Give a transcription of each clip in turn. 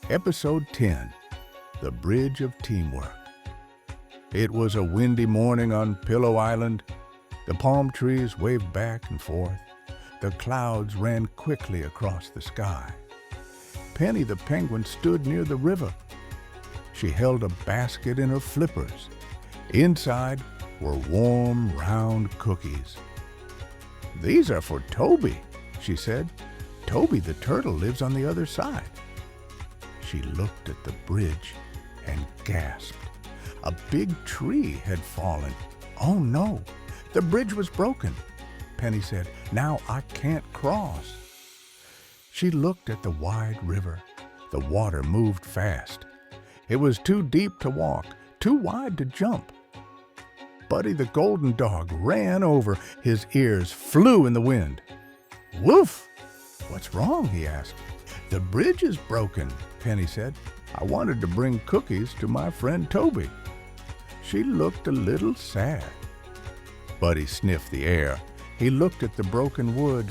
Episode 10, The Bridge of Teamwork. It was a windy morning on Pillow Island. The palm trees waved back and forth. The clouds ran quickly across the sky. Penny the penguin stood near the river. She held a basket in her flippers. Inside were warm, round cookies. "These are for Toby," she said. "Toby the turtle lives on the other side." She looked at the bridge and gasped. A big tree had fallen. "Oh no, the bridge was broken," Penny said. "Now I can't cross." She looked at the wide river. The water moved fast. It was too deep to walk, too wide to jump. Buddy the golden dog ran over. His ears flew in the wind. "Woof! What's wrong?" he asked. "The bridge is broken," Penny said. "I wanted to bring cookies to my friend Toby." She looked a little sad. Buddy sniffed the air. He looked at the broken wood.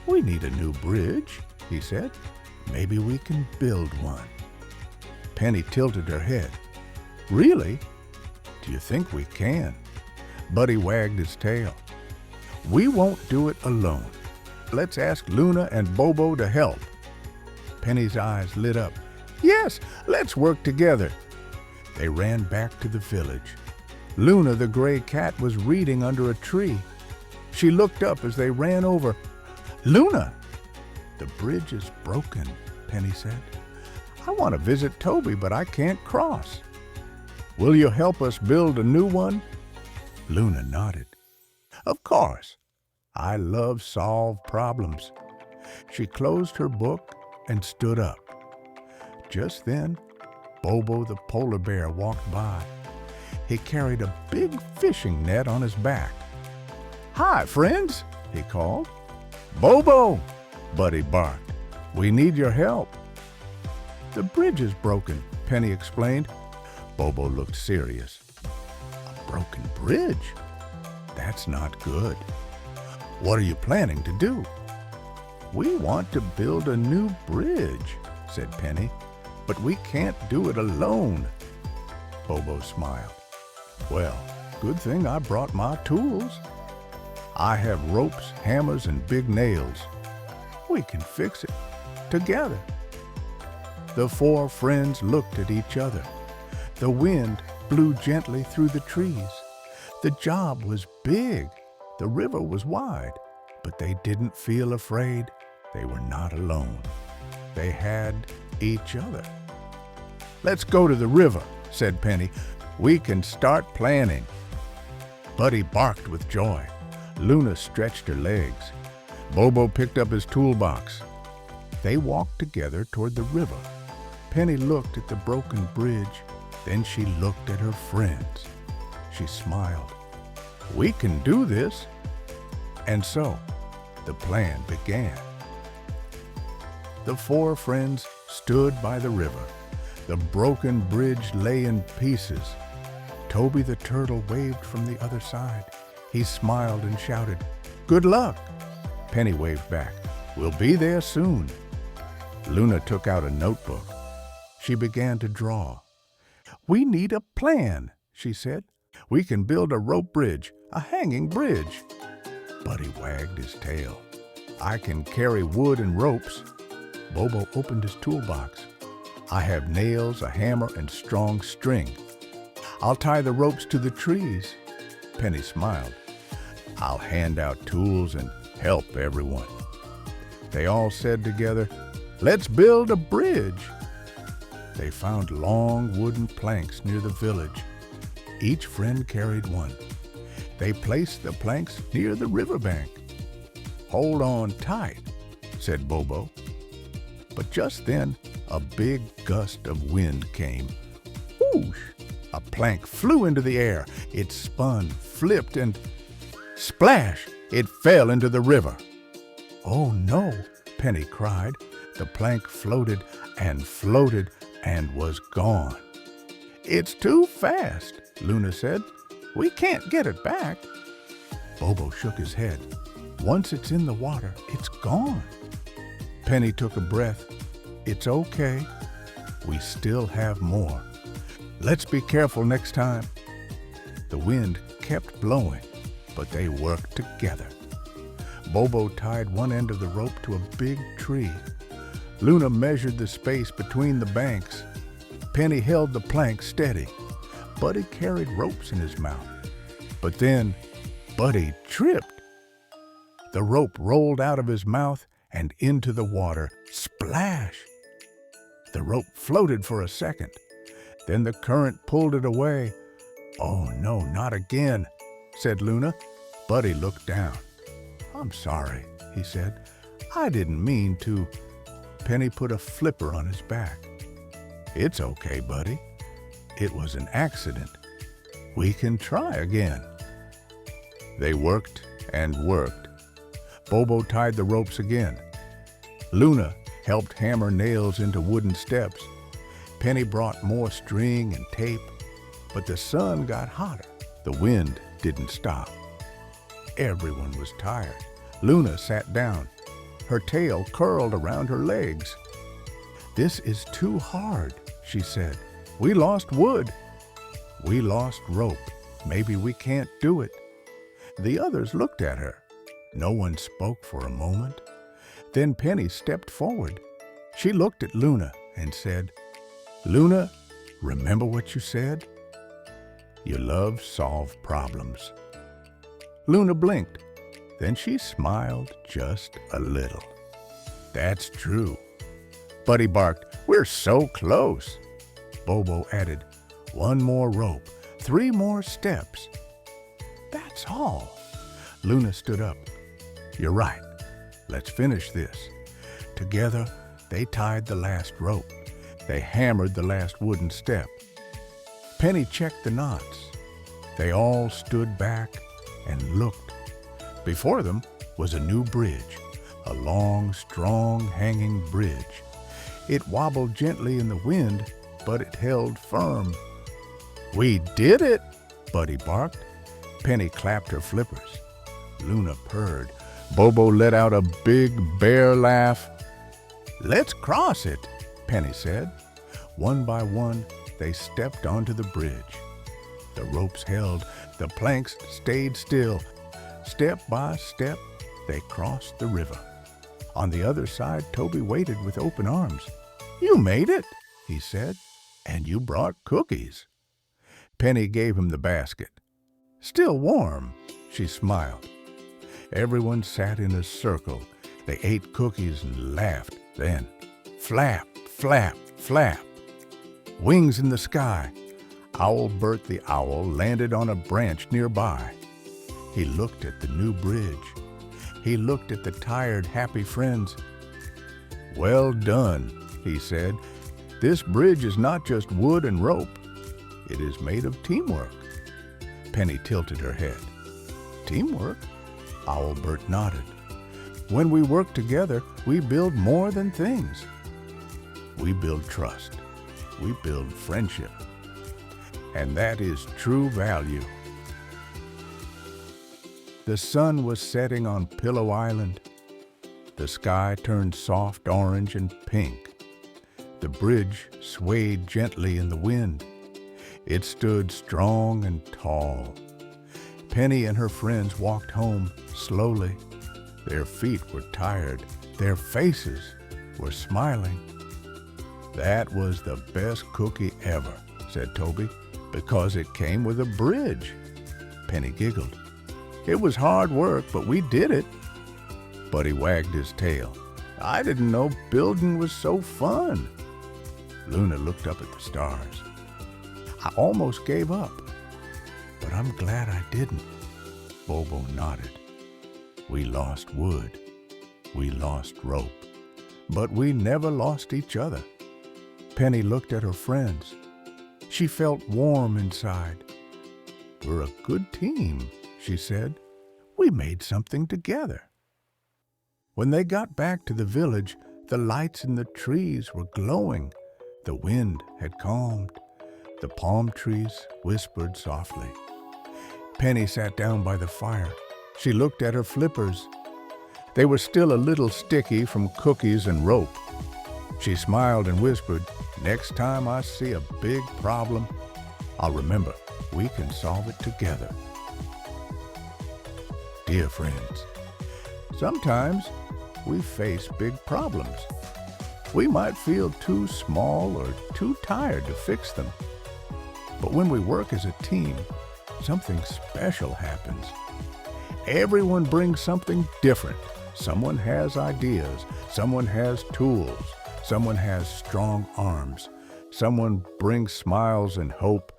"We need a new bridge," he said. "Maybe we can build one." Penny tilted her head. "Really? Do you think we can?" Buddy wagged his tail. "We won't do it alone. Let's ask Luna and Bobo to help." Penny's eyes lit up. "Yes, let's work together." They ran back to the village. Luna the gray cat was reading under a tree. She looked up as they ran over. "Luna, the bridge is broken," Penny said. "I want to visit Toby, but I can't cross. Will you help us build a new one?" Luna nodded. "Of course. I love solve problems." She closed her book and stood up. Just then, Bobo the polar bear walked by. He carried a big fishing net on his back. "Hi, friends," he called. "Bobo," Buddy barked. "We need your help." "The bridge is broken," Penny explained. Bobo looked serious. "A broken bridge? That's not good. What are you planning to do?" "We want to build a new bridge," said Penny, "but we can't do it alone." Bobo smiled. "Well, good thing I brought my tools. I have ropes, hammers, and big nails. We can fix it together." The four friends looked at each other. The wind blew gently through the trees. The job was big. The river was wide, but they didn't feel afraid. They were not alone. They had each other. "Let's go to the river," said Penny. "We can start planning." Buddy barked with joy. Luna stretched her legs. Bobo picked up his toolbox. They walked together toward the river. Penny looked at the broken bridge. Then she looked at her friends. She smiled. "We can do this." And so, the plan began. The four friends stood by the river. The broken bridge lay in pieces. Toby the turtle waved from the other side. He smiled and shouted, "Good luck!" Penny waved back, "We'll be there soon." Luna took out a notebook. She began to draw. "We need a plan," she said. "We can build a rope bridge, a hanging bridge." Buddy wagged his tail. "I can carry wood and ropes." Bobo opened his toolbox. "I have nails, a hammer, and strong string. I'll tie the ropes to the trees." Penny smiled. "I'll hand out tools and help everyone." They all said together, "Let's build a bridge." They found long wooden planks near the village. Each friend carried one. They placed the planks near the riverbank. "Hold on tight," said Bobo. But just then, a big gust of wind came. Whoosh! A plank flew into the air. It spun, flipped, and splash! It fell into the river. "Oh no!" Penny cried. The plank floated and was gone. "It's too fast," Luna said. "We can't get it back." Bobo shook his head. "Once it's in the water, it's gone." Penny took a breath. "It's okay," We still have more. Let's be careful next time." The wind kept blowing, but they worked together. Bobo tied one end of the rope to a big tree. Luna measured the space between the banks. Penny held the plank steady. Buddy carried ropes in his mouth. But then Buddy tripped. The rope rolled out of his mouth and into the water. Splash! The rope floated for a second. Then the current pulled it away. "Oh, no, not again," said Luna. Buddy looked down. "I'm sorry," he said. "I didn't mean to." Penny put a flipper on his back. "It's okay, Buddy. It was an accident. We can try again." They worked and worked. Bobo tied the ropes again. Luna helped hammer nails into wooden steps. Penny brought more string and tape, but the sun got hotter. The wind didn't stop. Everyone was tired. Luna sat down. Her tail curled around her legs. "This is too hard," she said. "We lost wood. We lost rope. Maybe we can't do it." The others looked at her. No one spoke for a moment. Then Penny stepped forward. She looked at Luna and said, "Luna, remember what you said? You love solve problems." Luna blinked. Then she smiled just a little. "That's true." Buddy barked, "We're so close." Bobo added, "One more rope, 3 more steps." "That's all." Luna stood up. "You're right. Let's finish this." Together, they tied the last rope. They hammered the last wooden step. Penny checked the knots. They all stood back and looked. Before them was a new bridge, a long, strong, hanging bridge. It wobbled gently in the wind, but it held firm. "We did it!" Buddy barked. Penny clapped her flippers. Luna purred. Bobo let out a big bear laugh. "Let's cross it," Penny said. One by one, they stepped onto the bridge. The ropes held. The planks stayed still. Step by step, they crossed the river. On the other side, Toby waited with open arms. "You made it," he said, "and you brought cookies." Penny gave him the basket. "Still warm," she smiled. Everyone sat in a circle. They ate cookies and laughed. Then, flap, flap, flap. Wings in the sky. Owlbert the owl landed on a branch nearby. He looked at the new bridge. He looked at the tired, happy friends. "Well done," he said. "This bridge is not just wood and rope. It is made of teamwork." Penny tilted her head. "Teamwork?" Owlbert nodded. "When we work together, we build more than things. We build trust. We build friendship. And that is true value." The sun was setting on Pillow Island. The sky turned soft orange and pink. The bridge swayed gently in the wind. It stood strong and tall. Penny and her friends walked home slowly. Their feet were tired. Their faces were smiling. "That was the best cookie ever," said Toby, "because it came with a bridge." Penny giggled. "It was hard work, but we did it." Buddy wagged his tail. "I didn't know building was so fun." Luna looked up at the stars. "I almost gave up, but I'm glad I didn't." Bobo nodded. "We lost wood. We lost rope. But we never lost each other." Penny looked at her friends. She felt warm inside. "We're a good team," she said. "We made something together." When they got back to the village, the lights in the trees were glowing. The wind had calmed. The palm trees whispered softly. Penny sat down by the fire. She looked at her flippers. They were still a little sticky from cookies and rope. She smiled and whispered, "Next time I see a big problem, I'll remember we can solve it together." Dear friends, sometimes we face big problems. We might feel too small or too tired to fix them. But when we work as a team, something special happens. Everyone brings something different. Someone has ideas, someone has tools, someone has strong arms, someone brings smiles and hope.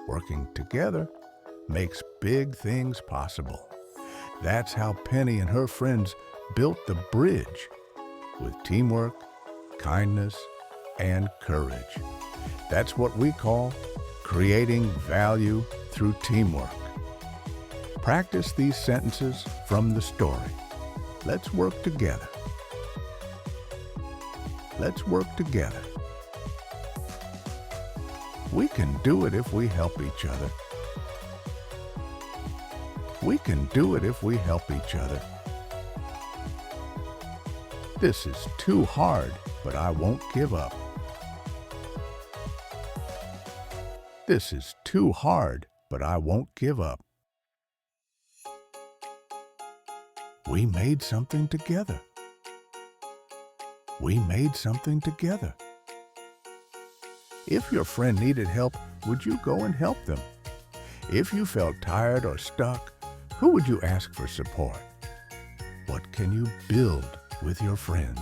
Working together makes big things possible. That's how Penny and her friends built the bridge, with teamwork, kindness, and courage. That's what we call creating value through teamwork. Practice these sentences from the story. Let's work together. Let's work together. We can do it if we help each other. We can do it if we help each other. This is too hard, but I won't give up. This is too hard, but I won't give up. We made something together. We made something together. If your friend needed help, would you go and help them? If you felt tired or stuck, who would you ask for support? What can you build with your friends?